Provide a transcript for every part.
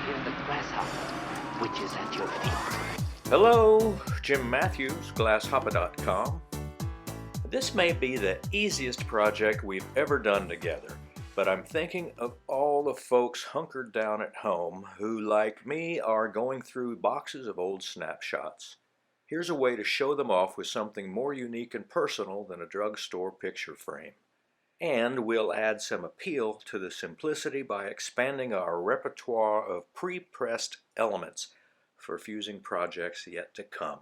is the grasshopper, which is at your feet. Hello, Jim Matthews, GlassHopper.com. This may be the easiest project we've ever done together, but I'm thinking of all the folks hunkered down at home who, like me, are going through boxes of old snapshots. Here's a way to show them off with something more unique and personal than a drugstore picture frame. And we'll add some appeal to the simplicity by expanding our repertoire of pre-pressed elements for fusing projects yet to come.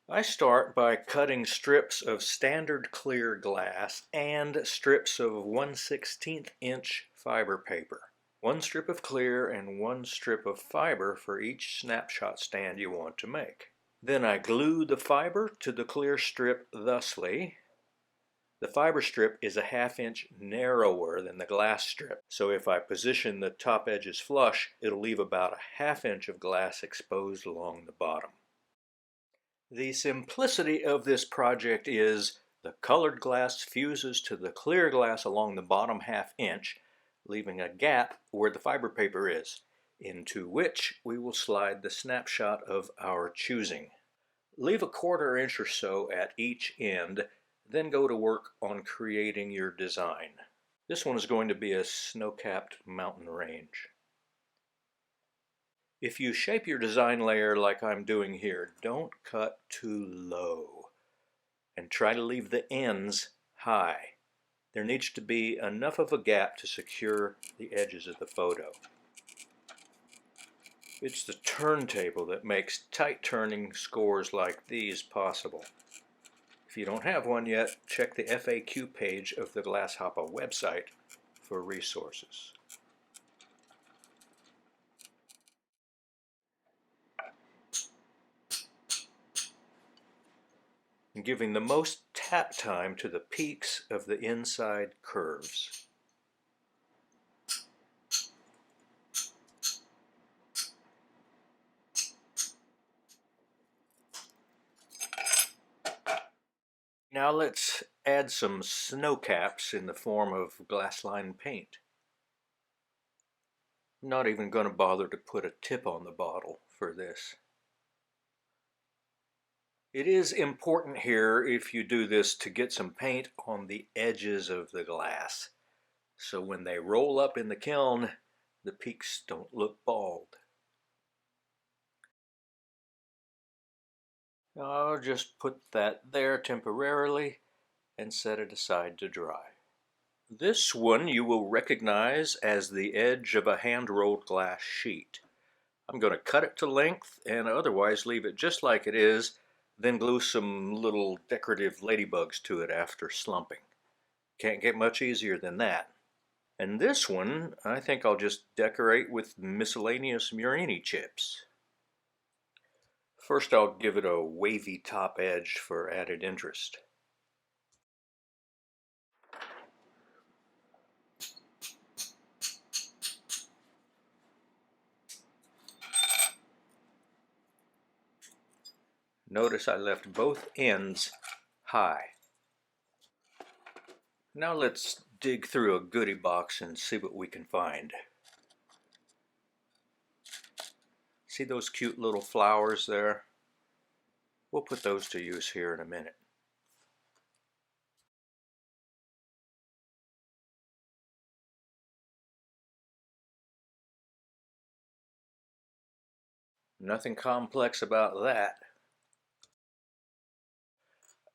I start by cutting strips of standard clear glass and strips of 1/16 inch fiber paper. One strip of clear and one strip of fiber for each snapshot stand you want to make. Then I glue the fiber to the clear strip thusly. The fiber strip is a 1/2 inch narrower than the glass strip, so if I position the top edges flush, it'll leave about a 1/2 inch of glass exposed along the bottom. The simplicity of this project is the colored glass fuses to the clear glass along the bottom 1/2 inch, leaving a gap where the fiber paper is, into which we will slide the snapshot of our choosing. Leave a 1/4 inch or so at each end, then go to work on creating your design. This one is going to be a snow-capped mountain range. If you shape your design layer like I'm doing here, don't cut too low and try to leave the ends high. There needs to be enough of a gap to secure the edges of the photo. It's the turntable that makes tight turning scores like these possible. If you don't have one yet, check the FAQ page of the Glasshopper website for resources. And giving the most tap time to the peaks of the inside curves. Now let's add some snow caps in the form of glass-lined paint. I'm not even going to bother to put a tip on the bottle for this. It is important here, if you do this, to get some paint on the edges of the glass, so when they roll up in the kiln, the peaks don't look bald. I'll just put that there temporarily and set it aside to dry. This one you will recognize as the edge of a hand-rolled glass sheet. I'm going to cut it to length and otherwise leave it just like it is, then glue some little decorative ladybugs to it after slumping. Can't get much easier than that. And this one, I think I'll just decorate with miscellaneous Murini chips. First I'll give it a wavy top edge for added interest. Notice I left both ends high. Now let's dig through a goodie box and see what we can find. See those cute little flowers there? We'll put those to use here in a minute. Nothing complex about that.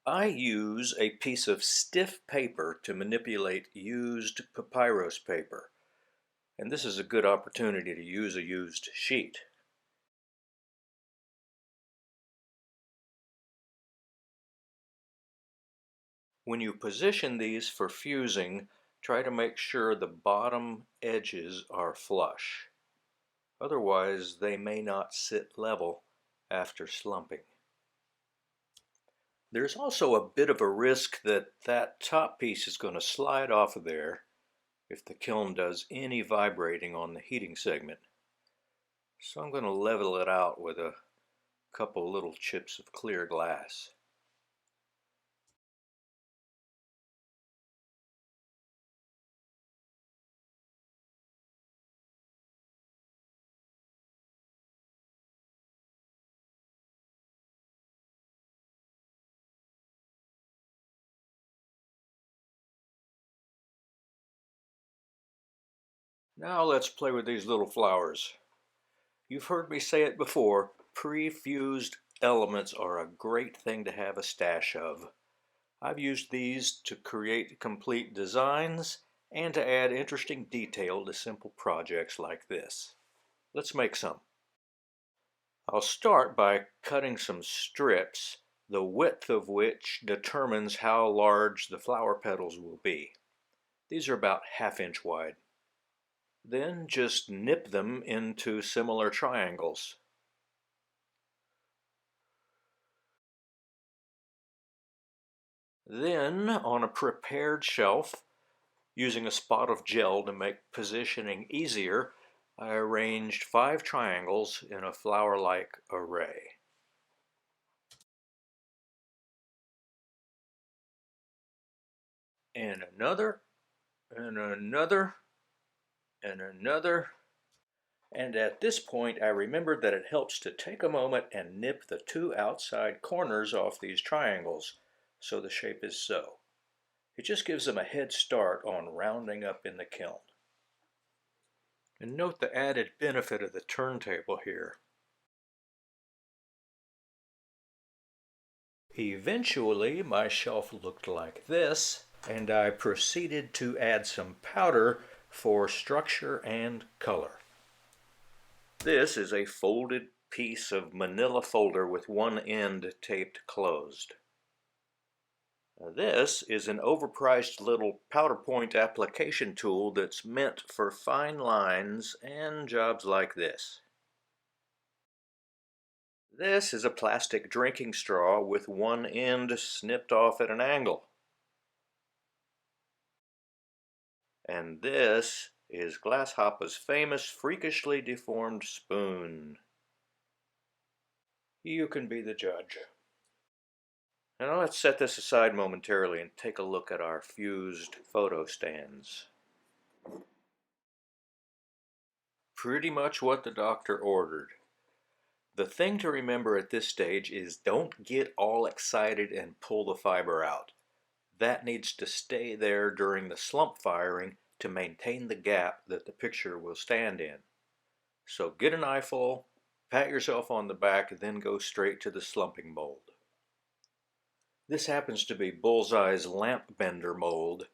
I use a piece of stiff paper to manipulate used papyrus paper, and this is a good opportunity to use a used sheet. When you position these for fusing, try to make sure the bottom edges are flush. Otherwise, they may not sit level after slumping. There's also a bit of a risk that that top piece is going to slide off of there if the kiln does any vibrating on the heating segment. So I'm going to level it out with a couple little chips of clear glass. Now let's play with these little flowers. You've heard me say it before, pre-fused elements are a great thing to have a stash of. I've used these to create complete designs and to add interesting detail to simple projects like this. Let's make some. I'll start by cutting some strips, the width of which determines how large the flower petals will be. These are about 1/2 inch wide. Then just nip them into similar triangles. Then, on a prepared shelf, using a spot of gel to make positioning easier, I arranged 5 triangles in a flower-like array. And another, and another, and another. And at this point I remembered that it helps to take a moment and nip the 2 outside corners off these triangles so the shape is so. It just gives them a head start on rounding up in the kiln. And note the added benefit of the turntable here. Eventually my shelf looked like this, and I proceeded to add some powder for structure and color. This is a folded piece of manila folder with one end taped closed. This is an overpriced little PowerPoint application tool that's meant for fine lines and jobs like this. This is a plastic drinking straw with one end snipped off at an angle. And this is Glasshopper's famous freakishly deformed spoon. You can be the judge. Now let's set this aside momentarily and take a look at our fused photo stands. Pretty much what the doctor ordered. The thing to remember at this stage is don't get all excited and pull the fiber out. That needs to stay there during the slump firing to maintain the gap that the picture will stand in. So get an eyeful, pat yourself on the back, and then go straight to the slumping mold. This happens to be Bullseye's lamp bender mold,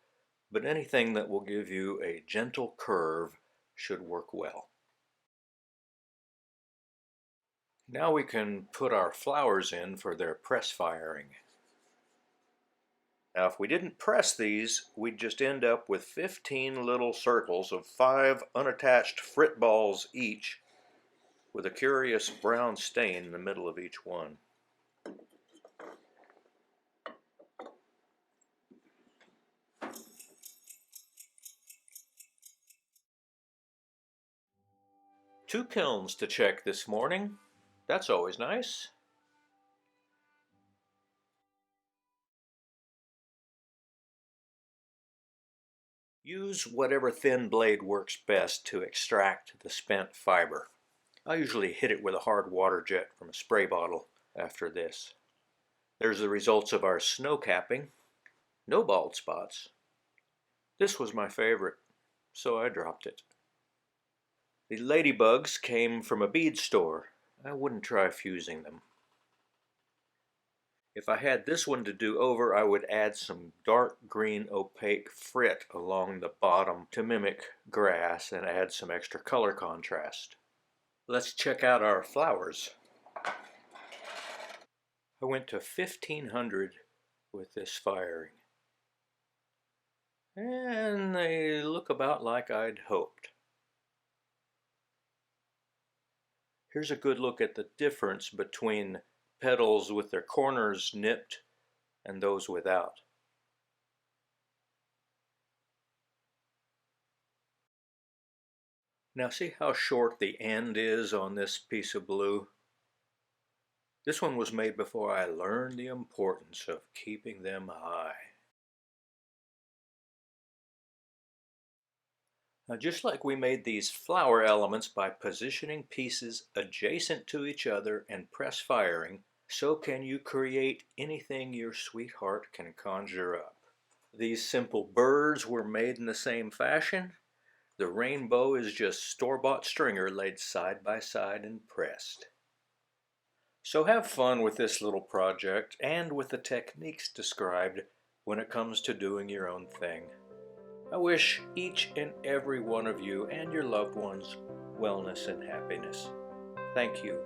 but anything that will give you a gentle curve should work well. Now we can put our flowers in for their press firing. Now if we didn't press these, we'd just end up with 15 little circles of 5 unattached frit balls each, with a curious brown stain in the middle of each one. Two kilns to check this morning. That's always nice. Use whatever thin blade works best to extract the spent fiber. I usually hit it with a hard water jet from a spray bottle after this. There's the results of our snow capping. No bald spots. This was my favorite, so I dropped it. The ladybugs came from a bead store. I wouldn't try fusing them. If I had this one to do over, I would add some dark green opaque frit along the bottom to mimic grass and add some extra color contrast. Let's check out our flowers. I went to 1500 with this firing. And they look about like I'd hoped. Here's a good look at the difference between petals with their corners nipped and those without. Now see how short the end is on this piece of blue? This one was made before I learned the importance of keeping them high. Now just like we made these flower elements by positioning pieces adjacent to each other and press firing, so can you create anything your sweetheart can conjure up. These simple birds were made in the same fashion. The rainbow is just store-bought stringer laid side by side and pressed. So have fun with this little project and with the techniques described when it comes to doing your own thing. I wish each and every one of you and your loved ones wellness and happiness. Thank you.